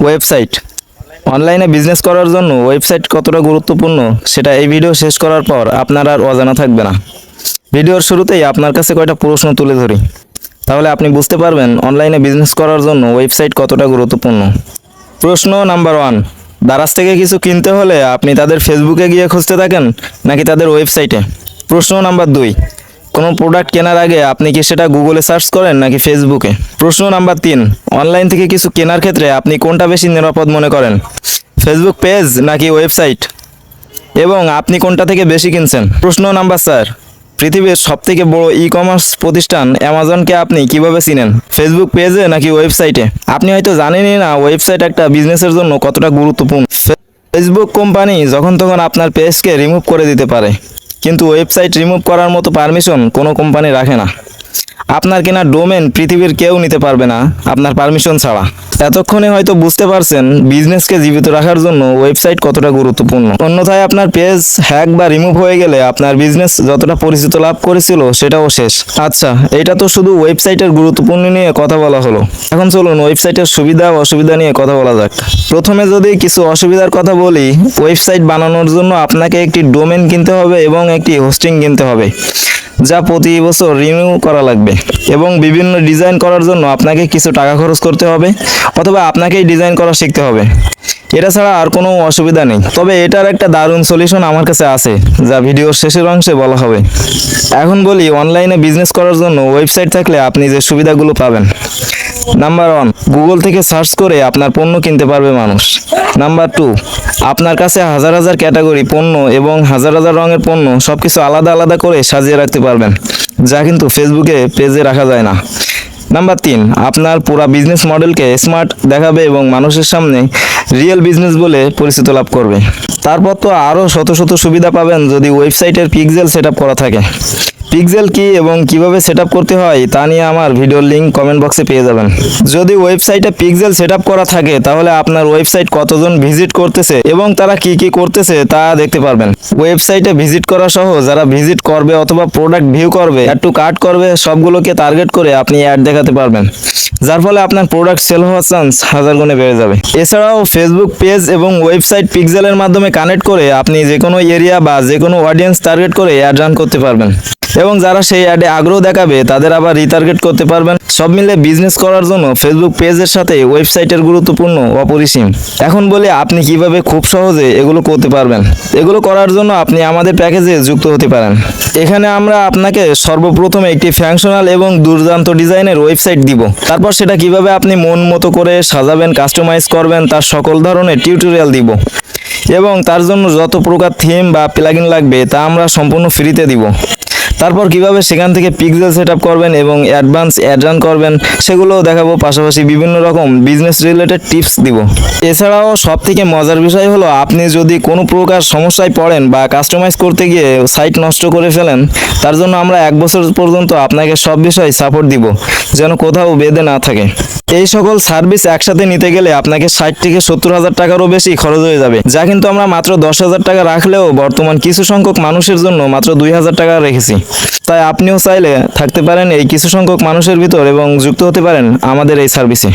Website. অনলাইনে business করার জন্য ওয়েবসাইট কতটা গুরুত্বপূর্ণ সেটা এই ভিডিও শেষ করার পর আপনার আর অজানা থাকবে না। ভিডিওর শুরুতেই আপনার কাছে কয়টা প্রশ্ন তুলে ধরি, তাহলে আপনি বুঝতে পারবেন অনলাইনে বিজনেস করার জন্য ওয়েবসাইট কতটা গুরুত্বপূর্ণ। প্রশ্ন নাম্বার 1, দারাজ থেকে কিছু কিনতে হলে আপনি তাদের ফেসবুকে গিয়ে খুঁজতে থাকেন নাকি তাদের ওয়েবসাইটে? প্রশ্ন নাম্বার 2, কোনো প্রোডাক্ট কেনার আগে আপনি কি সেটা গুগলে সার্চ করেন নাকি ফেসবুকে? প্রশ্ন নাম্বার 3, অনলাইন থেকে কিছু কেনার ক্ষেত্রে আপনি কোনটা বেশি নিরাপদ মনে করেন, ফেসবুক পেজ নাকি ওয়েবসাইট, এবং আপনি কোনটা থেকে বেশি কিনছেন? প্রশ্ন নাম্বার 4, পৃথিবীর সবথেকে বড় ই কমার্স প্রতিষ্ঠান অ্যামাজনকে আপনি কিভাবে চিনেন, ফেসবুক পেজে নাকি ওয়েবসাইটে? আপনি হয়তো জানেনই না ওয়েবসাইট একটা বিজনেসের জন্য কতটা গুরুত্বপূর্ণ। ফেসবুক কোম্পানি যখন তখন আপনার পেজকে রিমুভ করে দিতে পারে, কিন্তু ওয়েবসাইট রিমুভ করার মতো পারমিশন কোনো কোম্পানি রাখে না। আপনার কেনা ডোমেন পৃথিবীর কেউ নিতে পারবে না আপনার পারমিশন ছাড়া। এতক্ষণে হয়তো বুঝতে পারছেন বিজনেসকে জীবিত রাখার জন্য ওয়েবসাইট কতটা গুরুত্বপূর্ণ। অন্যথায় আপনার পেজ হ্যাক বা রিমুভ হয়ে গেলে আপনার বিজনেস যতটা পরিচিত লাভ করেছিল সেটাও শেষ। আচ্ছা, এটা তো শুধু ওয়েবসাইটের গুরুত্বপূর্ণ নিয়ে কথা বলা হলো। এখন চলুন ওয়েবসাইটের সুবিধা ও অসুবিধা নিয়ে কথা বলা যাক। প্রথমে যদি কিছু অসুবিধার কথা বলি, ওয়েবসাইট বানানোর জন্য আপনাকে একটি ডোমেন কিনতে হবে এবং একটি হোস্টিং কিনতে হবে, যা প্রতি বছর রিনিউ করা লাগবে, এবং বিভিন্ন ডিজাইন করার জন্য আপনাকে কিছু টাকা খরচ করতে হবে অথবা আপনাকেই ডিজাইন করা শিখতে হবে। এটা ছাড়া আর কোনো অসুবিধা নেই, তবে এটার একটা দারুণ সলিউশন আমার কাছে আছে, যা ভিডিওর শেষের অংশে বলা হবে। এখন বলি অনলাইনে বিজনেস করার জন্য ওয়েবসাইট থাকলে আপনি যে সুবিধাগুলো পাবেন। নাম্বার 1, গুগল থেকে সার্চ করে আপনার পণ্য কিনতে পারবে মানুষ। নাম্বার 2, আপনার কাছে হাজার হাজার ক্যাটাগরি পণ্য এবং হাজার হাজার রঙের পণ্য সবকিছু আলাদা আলাদা করে সাজিয়ে রাখতে পারবেন, যা কিন্তু ফেসবুকে পেজে রাখা যায় না। নাম্বার 3, আপনার পুরো বিজনেস মডেলকে স্মার্ট দেখাবে এবং মানুষের সামনে রিয়েল বিজনেস বলে পরিচিত লাভ করবে। তারপর তো আরও শত শত সুবিধা পাবেন যদি ওয়েবসাইটের পিক্সেল সেটআপ করা থাকে। পিক্সেল কি এবং কিভাবে সেটআপ করতে হয় তা নিয়ে আমার ভিডিওর লিঙ্ক কমেন্ট বক্সে পেয়ে যাবেন। যদি ওয়েবসাইটে পিক্সেল সেটআপ করা থাকে তাহলে আপনার ওয়েবসাইট কতজন ভিজিট করতেছে এবং তারা কি কি করতেছে তা দেখতে পারবেন। ওয়েবসাইটে ভিজিট করা সহ যারা ভিজিট করবে অথবা প্রোডাক্ট ভিউ করবে, অ্যাড টু কার্ট করবে, সবগুলোকে টার্গেট করে আপনি অ্যাড দেখাতে পারবেন, যার ফলে আপনার প্রোডাক্ট সেল হওয়ার চান্স হাজার গুণে বেড়ে যাবে। এছাড়াও ফেসবুক পেজ এবং ওয়েবসাইট পিক্সেলের মাধ্যমে কানেক্ট করে আপনি যে কোনো এরিয়া বা যে কোনো অডিয়েন্স টার্গেট করে অ্যাড রান করতে পারবেন, এবং যারা সেই অ্যাডে আগ্রহ দেখাবে তাদের আবার রিটার্গেট করতে পারবেন। সব মিলে বিজনেস করার জন্য ফেসবুক পেজের সাথে ওয়েবসাইটের গুরুত্বপূর্ণ অপরিসীম। এখন বলি আপনি কিভাবে খুব সহজে এগুলো করতে পারবেন। এগুলো করার জন্য আপনি আমাদের প্যাকেজে যুক্ত হতে পারেন। এখানে আমরা আপনাকে সর্বপ্রথমে একটি ফাংশনাল এবং দুর্দান্ত ডিজাইনের ওয়েবসাইট দিব। তারপর সেটা কিভাবে আপনি মন মতো করে সাজাবেন, কাস্টমাইজ করবেন তার সকল ধরনের টিউটোরিয়াল দিব, এবং তার জন্য যত প্রকার থিম বা প্লাগইন লাগবে তা আমরা সম্পূর্ণ ফ্রিতে দিব। তারপর কিভাবে সেখান থেকে পিক্সেল সেটআপ করবেন এবং অ্যাডভান্স অ্যাড রান করবেন সেগুলোও দেখাবো, পাশাপাশি বিভিন্ন রকম বিজনেস রিলেটেড টিপস দিব। এছাড়াও সবথেকে মজার বিষয় হলো আপনি যদি কোনো প্রকার সমস্যায় পড়েন বা কাস্টমাইজ করতে গিয়ে সাইট নষ্ট করে ফেলেন, তার জন্য আমরা 1 বছর পর্যন্ত আপনাকে সব বিষয়ে সাপোর্ট দিব, যেন কোথাও বেঁধে না থাকে। এই সকল সার্ভিস একসাথে নিতে গেলে আপনাকে 60 থেকে 70,000 টাকারও বেশি খরচ হয়ে যাবে, যা কিন্তু আমরা মাত্র 10,000 টাকা রাখলেও বর্তমান কিছু সংখ্যক মানুষের জন্য মাত্র 2,000 টাকা রেখেছি। তাই আপনিও চাইলে থাকতে পারেন এই কিছু সংখ্যক মানুষের ভিতর এবং যুক্ত হতে পারেন আমাদের এই সার্ভিসে।